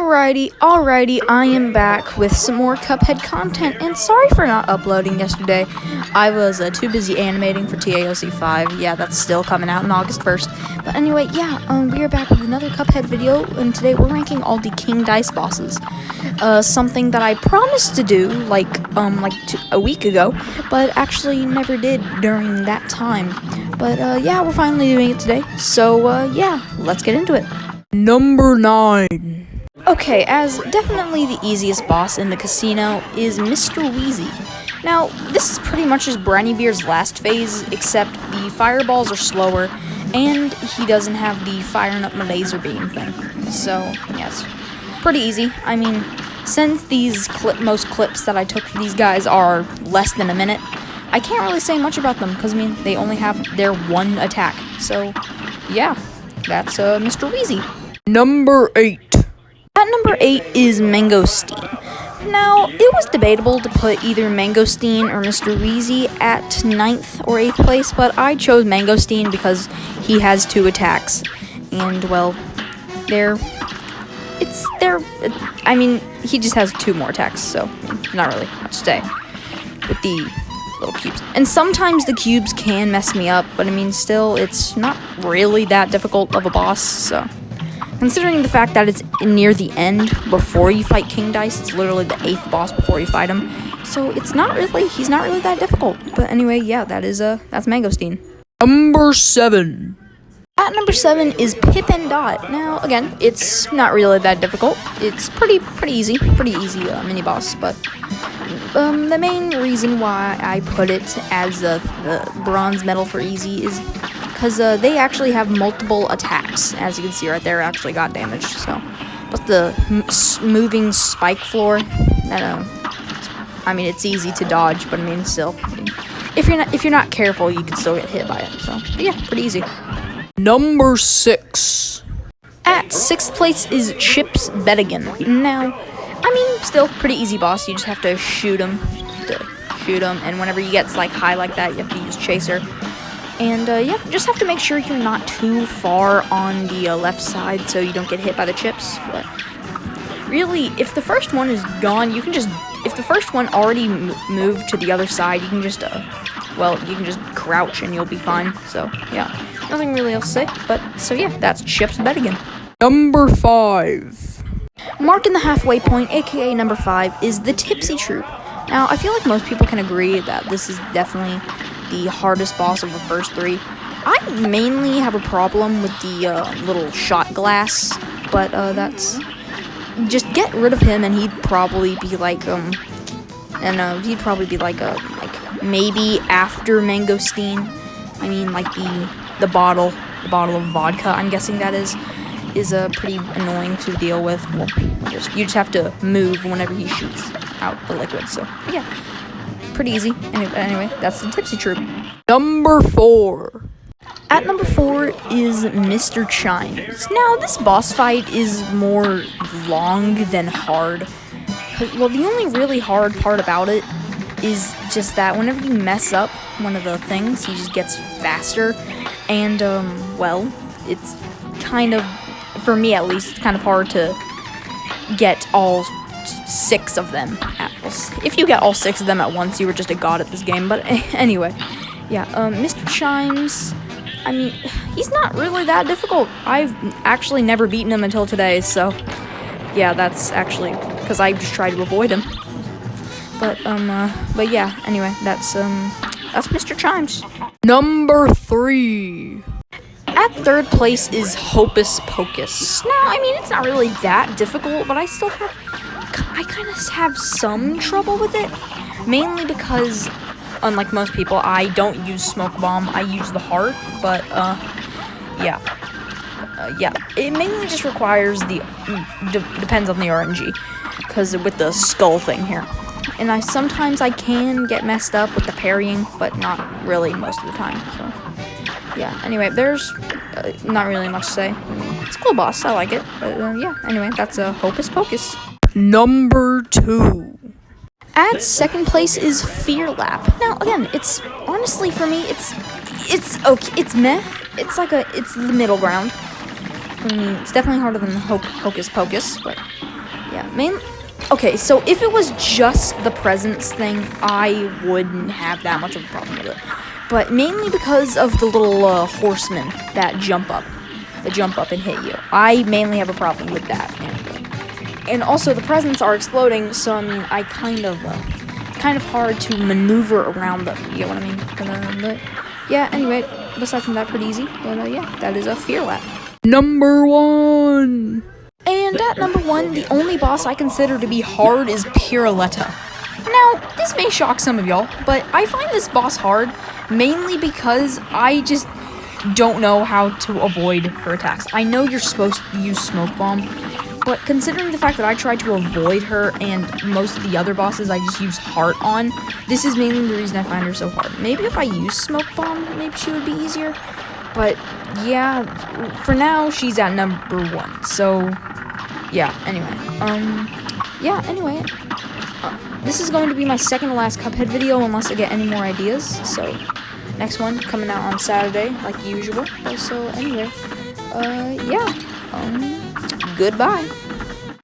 Alrighty, I am back with some more Cuphead content, and sorry for not uploading yesterday. I was too busy animating for TAOC 5. Yeah, that's still coming out on August 1st. But anyway, we are back with another Cuphead video, and today we're ranking all the King Dice bosses. Something that I promised to do, a week ago, but actually never did during that time. But we're finally doing it today, so let's get into it. Number 9. Okay, as definitely the easiest boss in the casino is Mr. Weezy. Now, this is pretty much just Briny Beer's last phase, except the fireballs are slower, and he doesn't have the firing up my laser beam thing. So, yes, pretty easy. I mean, since these most clips that I took for these guys are less than a minute, I can't really say much about them, because, they only have their one attack. So, yeah, that's Mr. Weezy. Number 8. At number 8 is Mangosteen. Now, it was debatable to put either Mangosteen or Mr. Weezy at 9th or 8th place, but I chose Mangosteen because he has 2 attacks. And, well, he just has 2 more attacks, so not really much to say with the little cubes. And sometimes the cubes can mess me up, but still, it's not really that difficult of a boss, so. Considering the fact that it's near the end before you fight King Dice, it's literally the 8th boss before you fight him. So he's not really that difficult. But anyway, that's Mangosteen. Number 7. At number 7 is Pip and Dot. Now, again, it's not really that difficult. It's pretty easy mini boss, but the main reason why I put it as the bronze medal for easy is because they actually have multiple attacks. As you can see right there, actually got damaged. So, but the moving spike floor, it's easy to dodge, but still, if you're not careful, you can still get hit by it. So, yeah, pretty easy. Number 6. At 6th place is Chips Bedigan. Now, still pretty easy boss. You just have to shoot him, and whenever he gets high like that, you have to use Chaser. And, just have to make sure you're not too far on the left side so you don't get hit by the chips. But really, if the first one is gone, you can just, if the first one already moved to the other side, you can just, you can just crouch and you'll be fine. So, yeah, nothing really else to say. But, so yeah, that's Chips Bedigan. Number 5. Marking the halfway point, aka number 5, is the Tipsy Troupe. Now, I feel like most people can agree that this is definitely the hardest boss of the first 3. I mainly have a problem with the little shot glass, but that's just get rid of him and he'd probably be maybe after Mangosteen. The bottle of vodka, I'm guessing that is pretty annoying to deal with. Well, you just have to move whenever he shoots out the liquid. So yeah, pretty easy. Anyway, that's the Tipsy Troupe. Number 4. At number 4 is Mr. Chimes. Now, this boss fight is more long than hard. Well, the only really hard part about it is just that whenever you mess up one of the things, he just gets faster. And, it's kind of, for me at least, it's kind of hard to get all 6 of them at once. If you get all 6 of them at once, you were just a god at this game. But anyway, Mr. Chimes, he's not really that difficult. I've actually never beaten him until today, so yeah, that's actually because I just tried to avoid him. But yeah, anyway, that's Mr. Chimes. Number 3. At 3rd place is Hocus Pocus. Now, it's not really that difficult, but I kind of have some trouble with it. Mainly because, unlike most people, I don't use Smoke Bomb, I use the heart, but, it mainly just requires depends on the RNG, because with the skull thing here. And sometimes I can get messed up with the parrying, but not really most of the time, so. Yeah, anyway, there's not really much to say. It's a cool boss, I like it. But anyway, that's Hocus Pocus. Number 2. At 2nd place is Fear Lap. Now, again, it's honestly for me, it's okay, it's meh. It's the middle ground. It's definitely harder than Hocus Pocus, but Okay, so if it was just the presents thing, I wouldn't have that much of a problem with it. But mainly because of the little horsemen that jump up and hit you. I mainly have a problem with that. And also the presents are exploding, so I mean, I kind of hard to maneuver around them. You know what I mean? But yeah. Anyway, besides from that, pretty easy. But yeah, that is a fear lap. Number 1. And at number 1, the only boss I consider to be hard is Piroletta. Now, this may shock some of y'all, but I find this boss hard mainly because I just don't know how to avoid her attacks. I know you're supposed to use Smoke Bomb, but considering the fact that I tried to avoid her and most of the other bosses I just use Heart on, this is mainly the reason I find her so hard. Maybe if I use Smoke Bomb, maybe she would be easier. But yeah, for now, she's at number 1. So yeah, anyway. This is going to be my second to last Cuphead video unless I get any more ideas. So next one coming out on Saturday, like usual. So anyway, yeah. Goodbye.